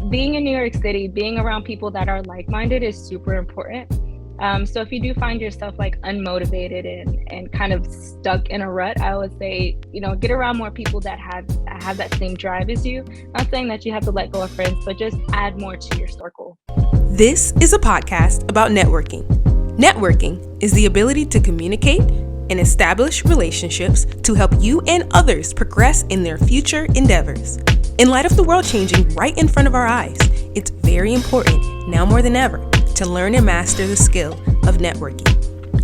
being in New York City, being around people that are like-minded is super important. So if you do find yourself like unmotivated and kind of stuck in a rut, I would say, get around more people that have that same drive as you. Not saying that you have to let go of friends, but just add more to your circle. This is a podcast about networking. Networking is the ability to communicate and establish relationships to help you and others progress in their future endeavors. In light of the world changing right in front of our eyes, it's very important, now more than ever, to learn and master the skill of networking.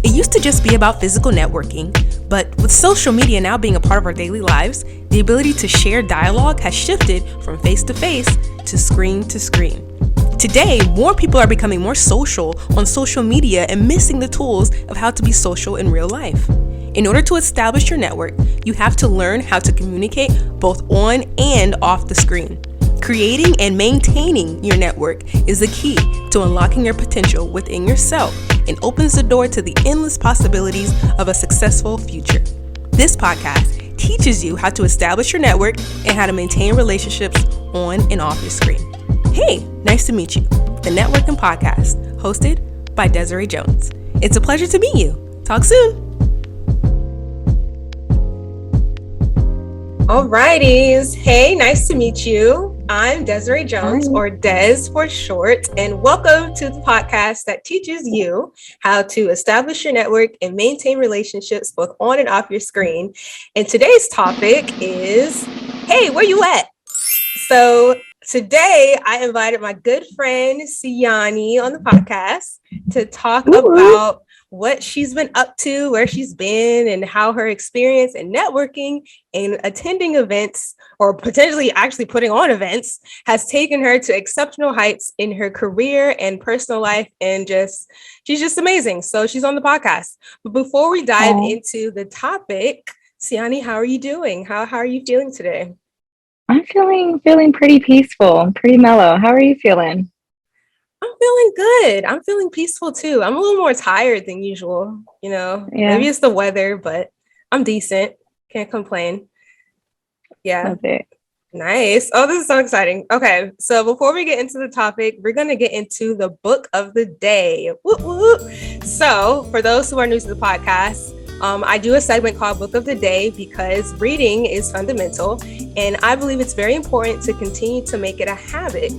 It used to just be about physical networking, but with social media now being a part of our daily lives, the ability to share dialogue has shifted from face to face to screen to screen. Today, more people are becoming more social on social media and missing the tools of how to be social in real life. In order to establish your network, you have to learn how to communicate both on and off the screen. Creating and maintaining your network is the key to unlocking your potential within yourself and opens the door to the endless possibilities of a successful future. This podcast teaches you how to establish your network and how to maintain relationships on and off your screen. Hey, nice to meet you. The Networking Podcast, hosted by Desiree Jones. It's a pleasure to meet you. Talk soon. Alrighties. Hey, nice to meet you. I'm Desiree Jones, or Des for short, and welcome to the podcast that teaches you how to establish your network and maintain relationships both on and off your screen. And today's topic is, hey, where you at? So today I invited my good friend Sianni on the podcast to talk about what she's been up to, where she's been, and how her experience in networking and attending events, or potentially actually putting on events, has taken her to exceptional heights in her career and personal life. And she's just amazing. So she's on the podcast. But before we dive into the topic, Sianni, how are you doing? How are you feeling today? I'm feeling pretty peaceful, pretty mellow. How are you feeling? I'm feeling good. I'm feeling peaceful too. I'm a little more tired than usual, Maybe it's the weather, but I'm decent. Can't complain. Yeah. Love it. Nice. Oh, this is so exciting. Okay. So before we get into the topic, we're going to get into the book of the day. Whoop, whoop. So for those who are new to the podcast, I do a segment called Book of the Day because reading is fundamental, and I believe it's very important to continue to make it a habit.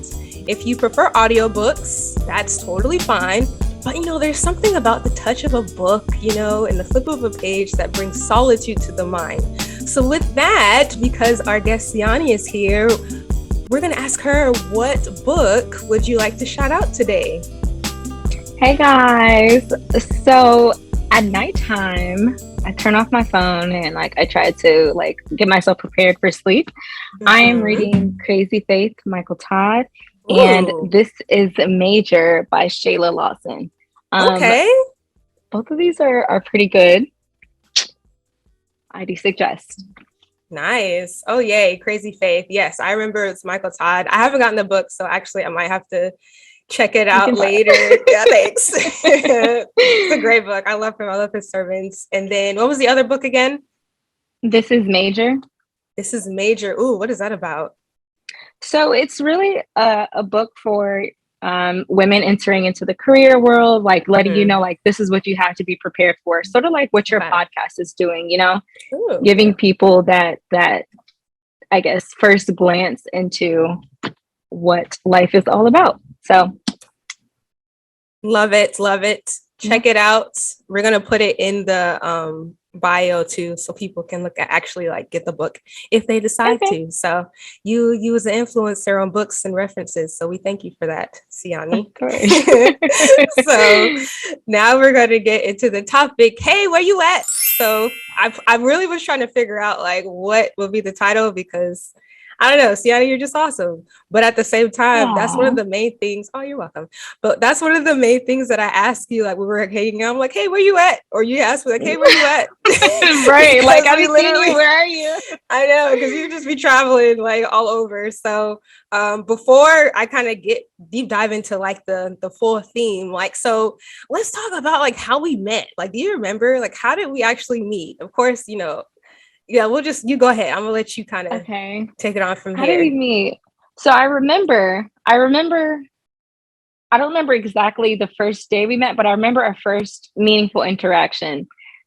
If you prefer audiobooks, that's totally fine. But, there's something about the touch of a book, and the flip of a page that brings solitude to the mind. So with that, because our guest Sianni is here, we're going to ask her, what book would you like to shout out today? Hey guys. So at nighttime, I turn off my phone and I try to get myself prepared for sleep. Mm-hmm. I am reading Crazy Faith, Michael Todd. Ooh. And this is Major by Shayla Lawson. Okay. Both of these are pretty good. I do suggest. Nice. Oh, yay. Crazy Faith. Yes, I remember it's Michael Todd. I haven't gotten the book, so actually I might have to check it out later. Yeah, thanks. It's a great book. I love him. I love his sermons. And then what was the other book again? This is Major. This is Major. Ooh, what is that about? So it's really a book for women entering into the career world, letting you know, this is what you have to be prepared for. Sort of like what your podcast is doing, Ooh. Giving people that I guess first glance into what life is all about. So love it. Check it out. We're going to put it in the bio too, so people can look at actually get the book if they decide to. So you as an influencer on books and references, so we thank you for that, Sianni. So now we're going to get into the topic. Hey, where you at? So I really was trying to figure out what will be the title, because I don't know, Sianni, you're just awesome. But at the same time, That's one of the main things. Oh, you're welcome. But that's one of the main things that I ask you, when we were hanging out. I'm like, hey, where you at? Or you ask me, hey, where you at? Right. I mean, literally, where are you? I know, because you just be traveling all over. So before I kind of get deep dive into the full theme, so let's talk about how we met. Do you remember how did we actually meet? Of course, yeah, you go ahead. I'm gonna let you kind of take it on from here. How did we meet? So I don't remember exactly the first day we met, but I remember our first meaningful interaction.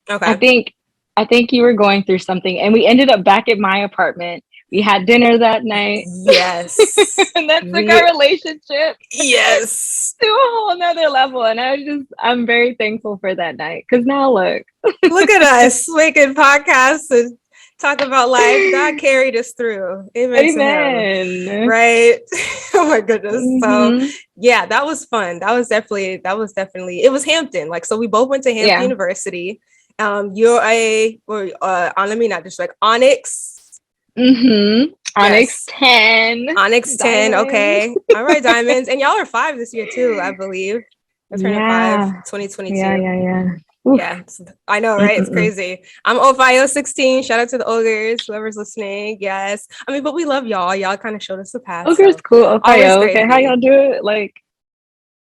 I Okay. think I think you were going through something and we ended up back at my apartment. We had dinner that night. Yes. And that took our We relationship yes. to a whole nother level. And I'm very thankful for that night. Cause now look. Look at us making podcasts and talk about life. God carried us through. Amen to him. Amen. Right. Oh my goodness. So Hmm. yeah, that was fun. That was definitely it was Hampton. Like, so we both went to Hampton Yeah. University. You're a or let me not just like Onyx. Mm-hmm. Onyx Yes. 10. Onyx 10. Diamond. Okay. All right, Diamonds. And y'all are 5 this year too, I believe. I turned 5, Yeah. Yeah, 2022. yeah. Oof. Yeah, I know, right? It's Mm-mm-mm. crazy. I'm Ohio 16. Shout out to the ogres, whoever's listening. Yes. I mean, but we love y'all. Y'all kind of showed us the path. Ogre's So cool. always Ohio. Okay, how y'all crazy. do it? Like,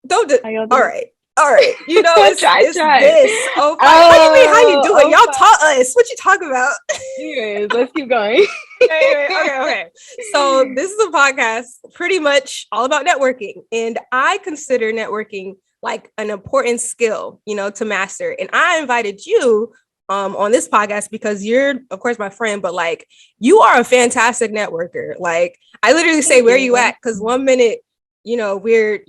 Don't do how y'all all do right. All right. You know, it? it's Try, it's try. this. Oh, fire. How you mean how you do it? Oh, Y'all Ohio. taught us. What you talking about? Anyways, let's keep going. Anyway, okay. So this is a podcast pretty much all about networking. And I consider networking like an important skill, to master. And I invited you on this podcast because you're, of course, my friend, but like you are a fantastic networker. Like I literally say, Thank where you you. at? Because one minute, we're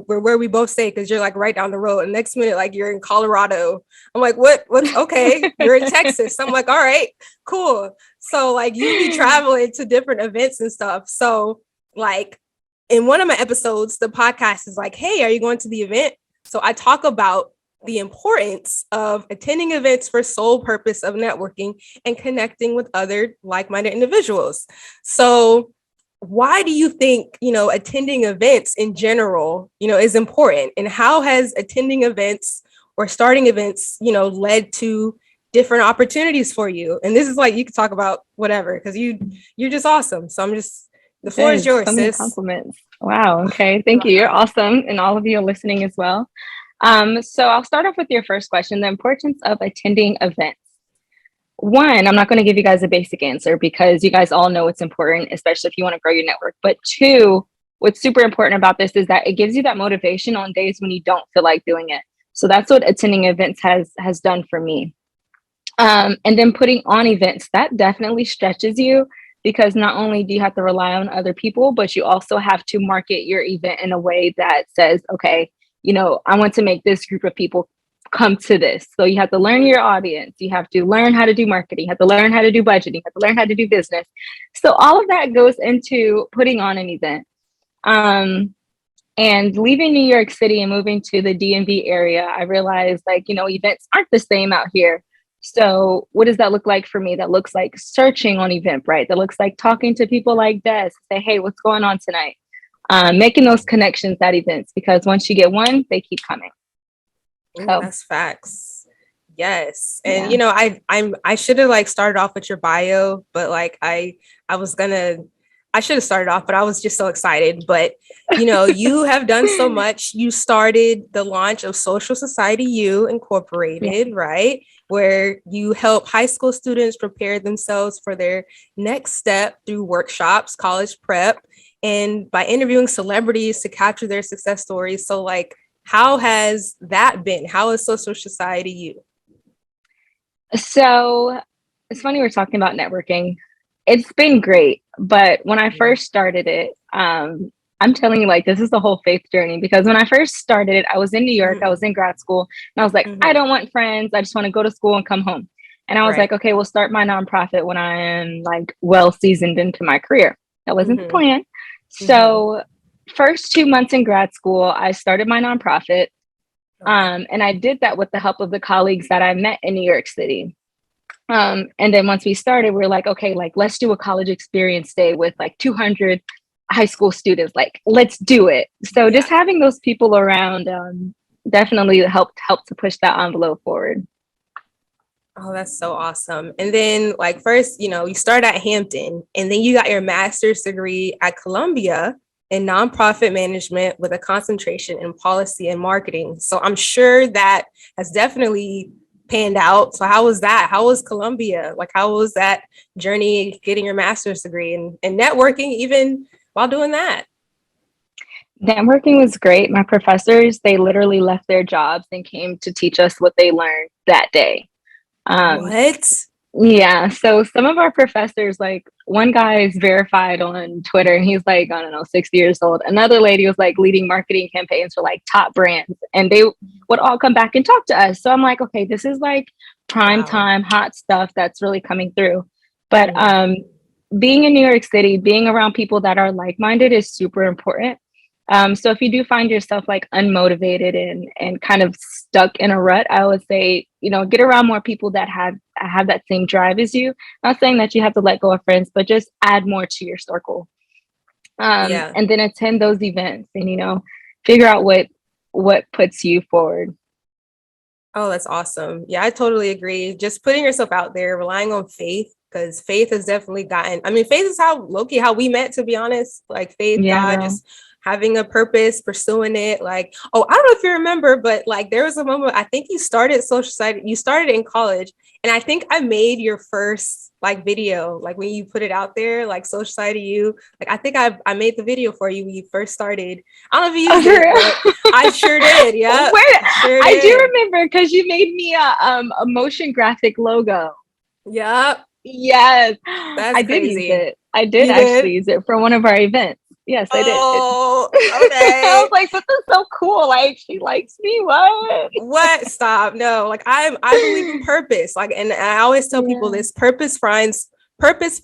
where we both stay because you're like right down the road. And next minute, like you're in Colorado. I'm like, what's okay? You're in Texas. I'm like, all right, cool. So like you be traveling to different events and stuff. So like in one of my episodes, the podcast is like, hey, are you going to the event? So I talk about the importance of attending events for sole purpose of networking and connecting with other like-minded individuals. So why do you think, attending events in general, is important? And how has attending events or starting events, led to different opportunities for you? And this is like, you can talk about whatever, because you're just awesome. So the floor is Good. yours, So many sis. compliments. Wow. Okay. Thank you. You're awesome. And all of you are listening as well. So I'll start off with your first question, the importance of attending events. One, I'm not going to give you guys a basic answer because you guys all know it's important, especially if you want to grow your network. But two, what's super important about this is that it gives you that motivation on days when you don't feel like doing it. So that's what attending events has done for me. And then putting on events, that definitely stretches you because not only do you have to rely on other people, but you also have to market your event in a way that says, okay, I want to make this group of people come to this. So you have to learn your audience. You have to learn how to do marketing. You have to learn how to do budgeting. You have to learn how to do business. So all of that goes into putting on an event. And leaving New York City and moving to the DMV area, I realized events aren't the same out here. So what does that look like for me? That looks like searching on Eventbrite. That looks like talking to people like Des, say, hey, what's going on tonight? Making those connections at events, because once you get one, they keep coming. Ooh, So that's facts. Yes. And yeah. I should have like started off with your bio, but like I should have started off, but I was just so excited. But you have done so much. You started the launch of Social Society U Yeah. Incorporated, right? Where you help high school students prepare themselves for their next step through workshops, college prep, and by interviewing celebrities to capture their success stories. So like, how has that been? How is Social Society U? So it's funny we're talking about networking. It's been great, but when I first started it, I'm telling you, like, this is the whole faith journey because when I first started it, I was in New York, I Mm-hmm. was in grad school, and I was like, I Mm-hmm. don't want friends. I just want to go to school and come home. And I was like, Right. okay, we'll start my nonprofit when I am like well seasoned into my career. That wasn't the Mm-hmm. plan. Mm-hmm. So, first 2 months in grad school, I started my nonprofit. Okay. And I did that with the help of the colleagues that I met in New York City. And then once we started, we are like, okay, like let's do a college experience day with like 200 high school students. Like, let's do it. So just Yeah. having those people around definitely helped to push that envelope forward. Oh, that's so awesome. And then like first, you started at Hampton and then you got your master's degree at Columbia in nonprofit management with a concentration in policy and marketing. So I'm sure that has definitely panned out. So how was that? How was Columbia? Like how was that journey getting your master's degree and networking even while doing that? Networking was great. My professors, they literally left their jobs and came to teach us what they learned that day. Um, What? yeah, so some of our professors, like one guy is verified on Twitter and he's like, I don't know, 60 years old. Another lady was like leading marketing campaigns for like top brands and they would all come back and talk to us. So I'm like, okay, this is like prime Wow. time, hot stuff that's really coming through. But Mm. being in New York City, being around people that are like-minded is super important. So if you do find yourself like unmotivated and kind of stuck in a rut, I would say, get around more people that have that same drive as you. Not saying that you have to let go of friends, but just add more to your circle. Yeah. And then attend those events and figure out what puts you forward. Oh, that's awesome. Yeah, I totally agree. Just putting yourself out there, relying on faith, because faith has definitely faith is how low-key how we met, to be honest. Like faith, Yeah, God, girl. just having a purpose, pursuing it. Like, oh, I don't know if you remember, but like there was a moment, I think you started social site, you started in college, and I think I made your first like video, like when you put it out there, like social side of you. Like I think I made the video for you when you first started. I don't know if you Oh, used for it, real? but I sure did. Yeah, Where sure I do did. remember because you made me a motion graphic logo. Yep. Yes, That's I did use crazy. it. I did You actually did? use it for one of our events. Yes, I did. Oh, I was okay. like, this is so cool. Like, she likes me. What? What? Stop. No, like I believe in purpose. Like, and I always tell people Yeah, this: purpose finds purpose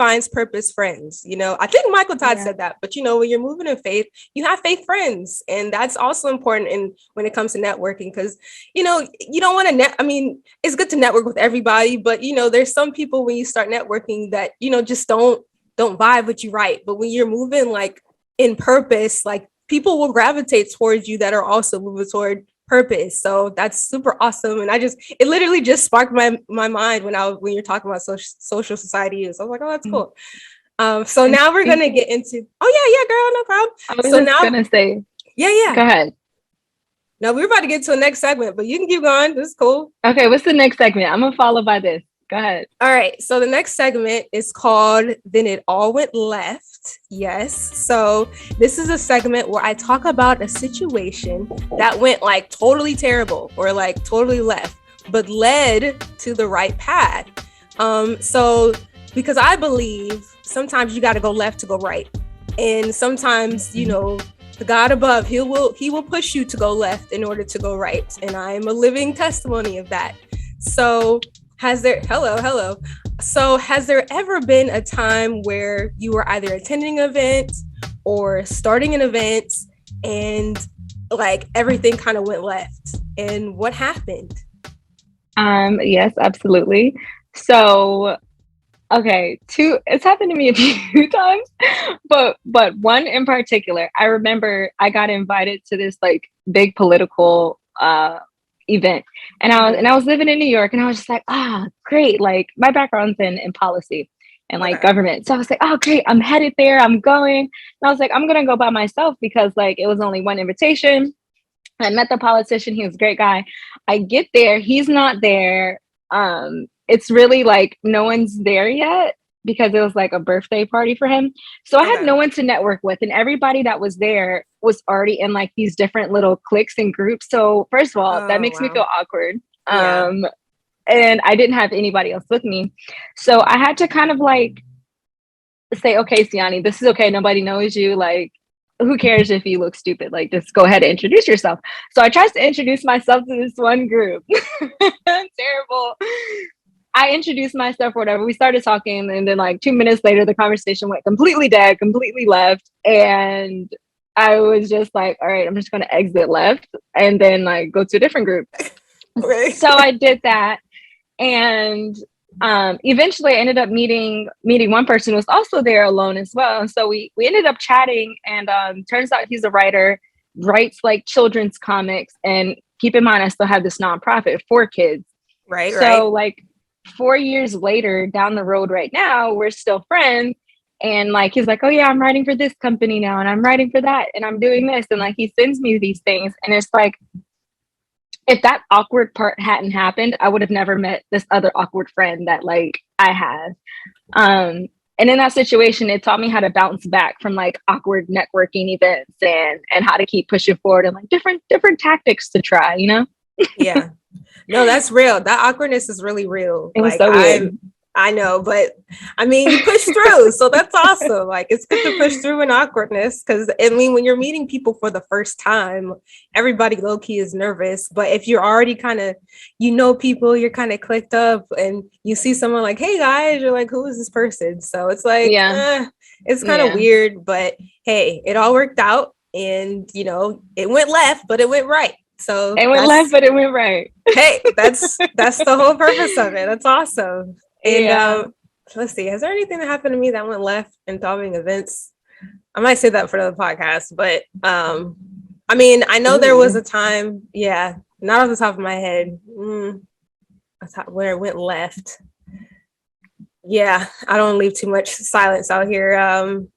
friends. I think Michael Todd yeah. said that, but when you're moving in faith, you have faith friends. And that's also important when it comes to networking, because you don't want to it's good to network with everybody, but there's some people when you start networking that, just don't vibe with you right. But when you're moving like in purpose, like people will gravitate towards you that are also moving toward purpose. So that's super awesome. And it literally just sparked my mind when you're talking about social society is. I was like, oh, that's Mm. cool. So And now we're gonna speaking, get into, oh yeah, girl, no problem. I was So just now, gonna say, yeah. go ahead. Now we're about to get to the next segment, but you can keep going. This is cool. Okay, what's the next segment? I'm gonna follow by this. Go ahead. All right. So the next segment is called Then It All Went Left. Yes. So this is a segment where I talk about a situation that went like totally terrible or like totally left, but led to the right path. So because I believe sometimes you got to go left to go right. And sometimes, the God above, he will push you to go left in order to go right. And I am a living testimony of that. So hello. So has there ever been a time where you were either attending an event or starting an event and like everything kind of went left? And what happened? Yes, absolutely. So, okay, it's happened to me a few times, but one in particular, I remember I got invited to this like big political event. And I was living in New York and I was just like, great. Like my background's in policy and like Okay. government. So I was like, oh great, I'm headed there, I'm going. And I was like, I'm gonna go by myself because like it was only one invitation. I met the politician. He was a great guy. I get there. He's not there. It's really like no one's there yet because it was like a birthday party for him. So I had Okay. no one to network with, and everybody that was there was already in like these different little cliques and groups. So first of all, that Oh, makes me wow. feel awkward. Yeah. And I didn't have anybody else with me. So I had to kind of like say, okay, Sianni, this is okay. Nobody knows you. Like, who cares if you look stupid? Like, just go ahead and introduce yourself. So I tried to introduce myself to this one group. Terrible. I introduced myself or whatever. We started talking, and then like 2 minutes later, the conversation went completely dead, completely left. And I was just like, all right, I'm just gonna exit left and then like go to a different group. Right. So I did that. And eventually I ended up meeting one person who was also there alone as well. And so we ended up chatting, and turns out he's a writer, writes like children's comics. And keep in mind, I still have this nonprofit for kids. Right. So like 4 years later down the road right now, we're still friends. And like he's like, oh yeah, I'm writing for this company now, and I'm writing for that, and I'm doing this. And like he sends me these things, and it's like, if that awkward part hadn't happened, I would have never met this other awkward friend that like I have. Um, And in that situation, it taught me how to bounce back from like awkward networking events and how to keep pushing forward and like different tactics to try, you know? Yeah. No, that's real. That awkwardness is really real. It was Like so weird. I know, but I mean, you push through. So that's awesome. Like it's good to push through in awkwardness. Cause I mean, when you're meeting people for the first time, everybody low key is nervous. But if you're already kind of, people, you're kind of clicked up and you see someone like, hey guys, you're like, who is this person? So it's like, it's kind of weird, but hey, it all worked out and it went left, but it went right. So it went left, but it went right. Hey, that's the whole purpose of it. That's awesome. And let's see, has there anything that happened to me that went left involving events? I might say that for another podcast, but I mean, I know there was a time, not off the top of my head, where it went left. Yeah, I don't leave too much silence out here.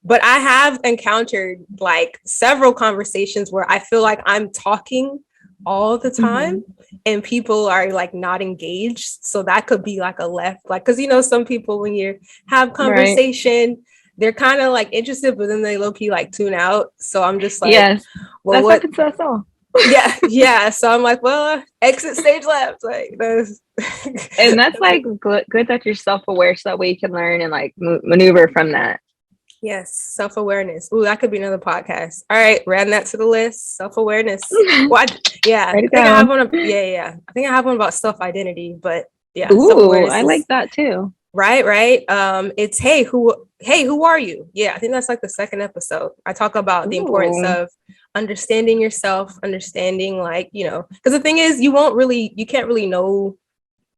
But I have encountered like several conversations where I feel like I'm talking all the time and people are like not engaged. So that could be like a left, like, cause some people when you have conversation, they're kind of like interested, but then they low key like tune out. So I'm just like, well, that's happened to us all. Yeah. So I'm like, well, exit stage left. Like this. And that's like good that you're self-aware so that way you can learn and like maneuver from that. Yes, self-awareness. Ooh, that could be another podcast. All right, add that to the list. Self-awareness. What? Yeah, I think I have one. I think I have one about self-identity, but yeah. Ooh, I like that too. Right. It's hey, who are you? Yeah, I think that's like the second episode. I talk about the importance of understanding yourself, understanding like, because the thing is you can't really know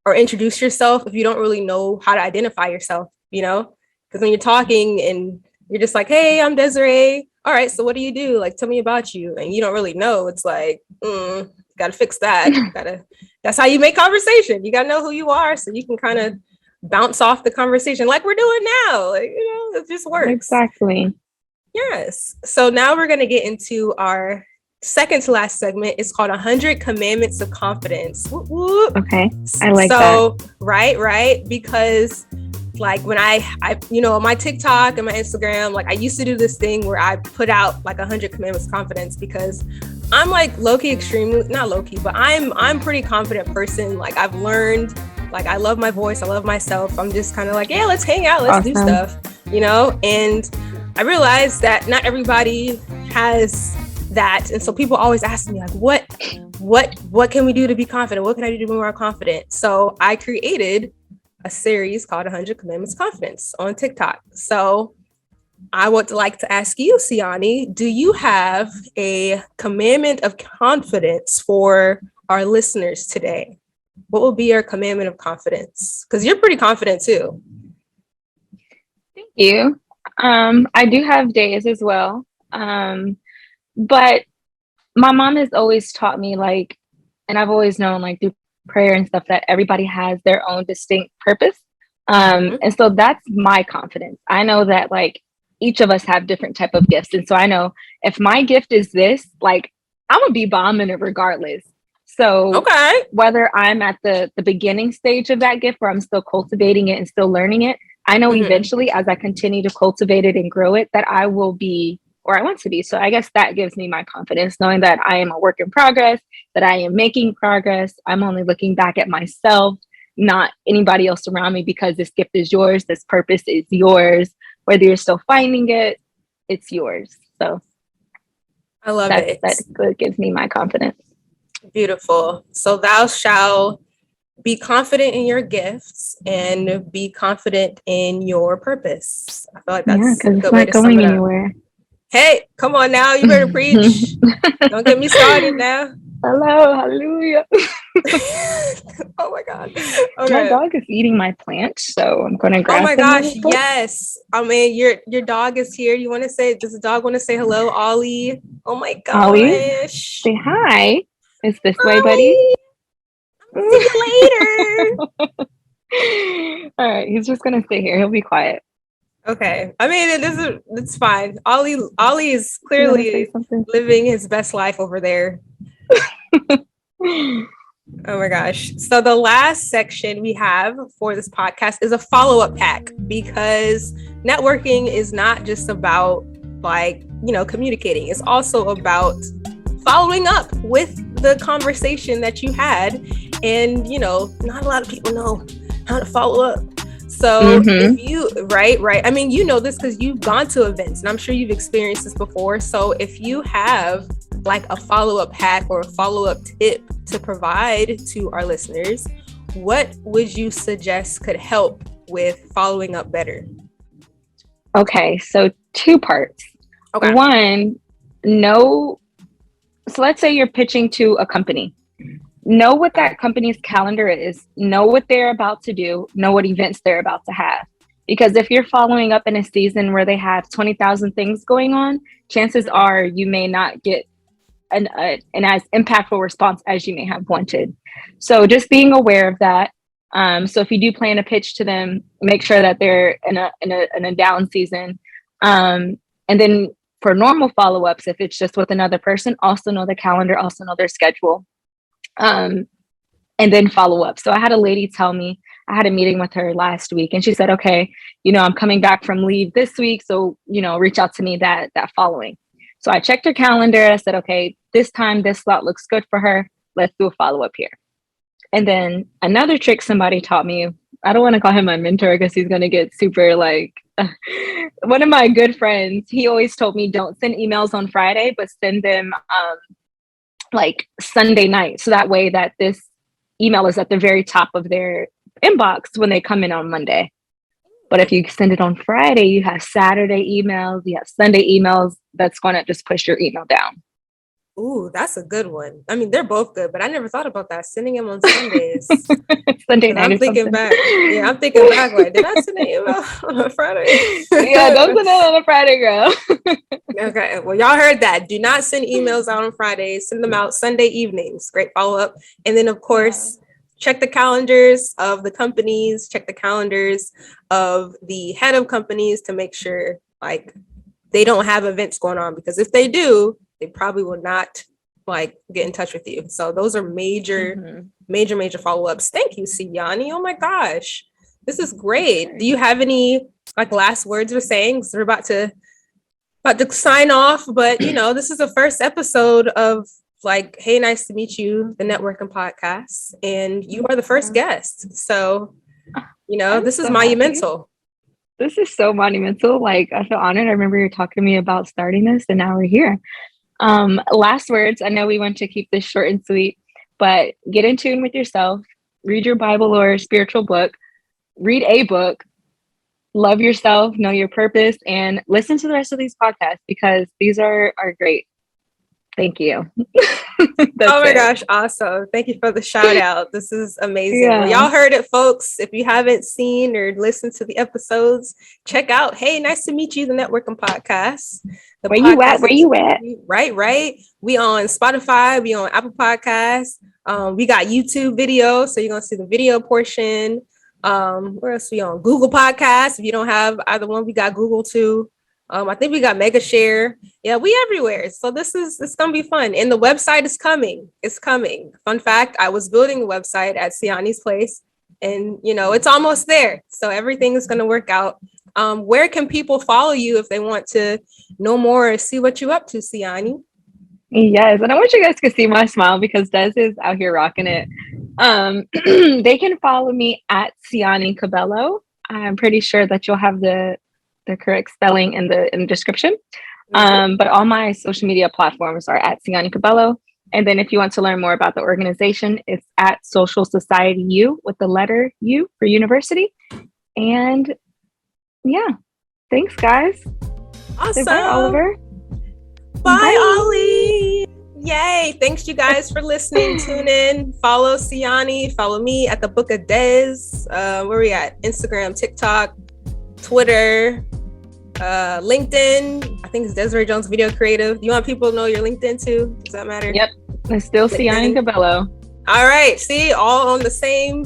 or introduce yourself if you don't really know how to identify yourself, because when you're talking and you're just like, hey, I'm Desiree. All right, so what do you do? Like, tell me about you. And you don't really know. It's like, gotta fix that. That's how you make conversation. You gotta know who you are so you can kind of bounce off the conversation like we're doing now. Like, it just works. Exactly. Yes. So now we're gonna get into our second to last segment. It's called 100 Commandments of Confidence. Whoop, whoop. Okay. I like that. Right. Because like when I on my TikTok and my Instagram, like I used to do this thing where I put out like 100 commandments of confidence because I'm like low-key not low-key, but I'm pretty confident person. Like I've learned, like I love my voice, I love myself. I'm just kind of like, yeah, let's hang out, let's do stuff, and I realized that not everybody has that. And so people always ask me like, what can we do to be confident? What can I do to be more confident? So I created a series called 100 Commandments of Confidence on TikTok. So I would like to ask you, Sianni, do you have a commandment of confidence for our listeners today? What will be your commandment of confidence? Because you're pretty confident too. Thank you. I do have days as well. But my mom has always taught me like, and I've always known like through prayer and stuff that everybody has their own distinct purpose. And so that's my confidence. I know that like each of us have different type of gifts. And so I know if my gift is this, like I'm gonna be bombing it regardless. So whether I'm at the beginning stage of that gift where I'm still cultivating it and still learning it, I know eventually as I continue to cultivate it and grow it, that I will be where I want to be. So I guess that gives me my confidence, knowing that I am a work in progress, that I am making progress. I'm only looking back at myself, not anybody else around me, because this gift is yours. This purpose is yours. Whether you're still finding it, it's yours. So I love it. That gives me my confidence. Beautiful. So thou shalt be confident in your gifts and be confident in your purpose. I feel like that's a good way to sum it up. Anywhere. Hey, come on now. You better preach. Don't get me started now. Hello, hallelujah. Oh my God. Okay. My dog is eating my plant, so I'm going to grab. Oh my gosh, yes. I mean, your dog is here. You want to say? Does the dog want to say hello, Ollie? Oh my gosh. Ollie, say hi. It's this way, buddy. See you later. All right, he's just gonna stay here. He'll be quiet. Okay. I mean, it's fine. Ollie is clearly living his best life over there. Oh my gosh. So the last section we have for this podcast is a follow-up pack, because networking is not just about communicating. It's also about following up with the conversation that you had. And, not a lot of people know how to follow up. So if you, right. I mean, this because you've gone to events, and I'm sure you've experienced this before. So if you have like a follow-up hack or a follow-up tip to provide to our listeners, what would you suggest could help with following up better? Okay, so 2 parts. Okay. One, so let's say you're pitching to a company. Know what that company's calendar is. Know what they're about to do. Know what events they're about to have. Because if you're following up in a season where they have 20,000 things going on, chances are you may not get an as impactful response as you may have wanted. So just being aware of that. So if you do plan a pitch to them, make sure that they're in a down season. And then for normal follow-ups, if it's just with another person, also know the calendar, also know their schedule. And then follow up. So I had a lady tell me, I had a meeting with her last week, and she said, okay, I'm coming back from leave this week. So, reach out to me that following. So I checked her calendar. I said, okay, this time, this slot looks good for her. Let's do a follow-up here. And then another trick somebody taught me, I don't want to call him my mentor because he's going to get super one of my good friends, he always told me, don't send emails on Friday, but send them Sunday night. So that way that this email is at the very top of their inbox when they come in on Monday. But if you send it on Friday, you have Saturday emails, you have Sunday emails, that's going to just push your email down. Ooh, that's a good one. I mean, they're both good, but I never thought about that. Sending them on Sundays. Sunday night. I'm thinking back. Yeah, I'm thinking back. Like, did I send an email on a Friday? Yeah, don't send it on a Friday, girl. Okay. Well, y'all heard that. Do not send emails out on Fridays. Send them out Sunday evenings. Great follow up. And then, of course, check the calendars of the companies. Check the calendars of the head of companies to make sure they don't have events going on. Because if they do, they probably will not get in touch with you. So those are major follow-ups. Thank you, Sianni. Oh my gosh, this is great. Do you have any last words or sayings? We're about to sign off, but this is the first episode of Hey, nice to meet you, the networking podcast, and you are the first guest. So this is monumental. This is so monumental. I feel honored. I remember you talking to me about starting this, and now we're here. Last words. I know we want to keep this short and sweet, but get in tune with yourself. Read your Bible or spiritual book. Read a book. Love yourself. Know your purpose, and listen to the rest of these podcasts because these are great. Thank you. Oh my gosh, awesome. Thank you for the shout out. This is amazing. Yeah. Well, y'all heard it, folks. If you haven't seen or listened to the episodes, check out Hey, nice to meet you, the networking podcast. Where you at? Right. We on Spotify, we on Apple Podcasts. We got YouTube video, so you're gonna see the video portion. Where else we on? Google Podcasts. If you don't have either one, we got Google too. I think we got Mega Share. Yeah, we everywhere. So it's gonna be fun. And the website is coming. It's coming. Fun fact, I was building a website at Sianni's place, and it's almost there. So everything is gonna work out. Where can people follow you if they want to know more or see what you're up to, Sianni? Yes, and I want you guys to see my smile because Des is out here rocking it. They can follow me at Sianni Cabello. I'm pretty sure that you'll have the correct spelling in the description. But all my social media platforms are at Sianni Cabello. And then if you want to learn more about the organization, it's at Social Society U with the letter U for university. And yeah, thanks guys. Awesome. Bye, Oliver. Bye, Ollie. Yay. Thanks you guys for listening. Tune in, follow Sianni, follow me at the Book of Des. Where we at? Instagram, TikTok, Twitter, LinkedIn. I think it's Desiree Jones Video Creative. You want people to know your LinkedIn too? Does that matter? Yep. It's still Sianni Cabello. All right. See, all on the same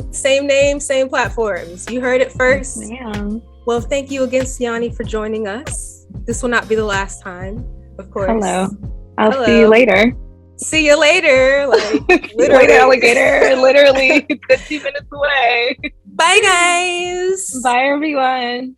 name, same platforms. You heard it first. Yeah. Well, thank you again, Sianni, for joining us. This will not be the last time, of course. Hello. I'll see you later. See you later. Like, literally, alligator, literally 15 minutes away. Bye, guys. Bye, everyone.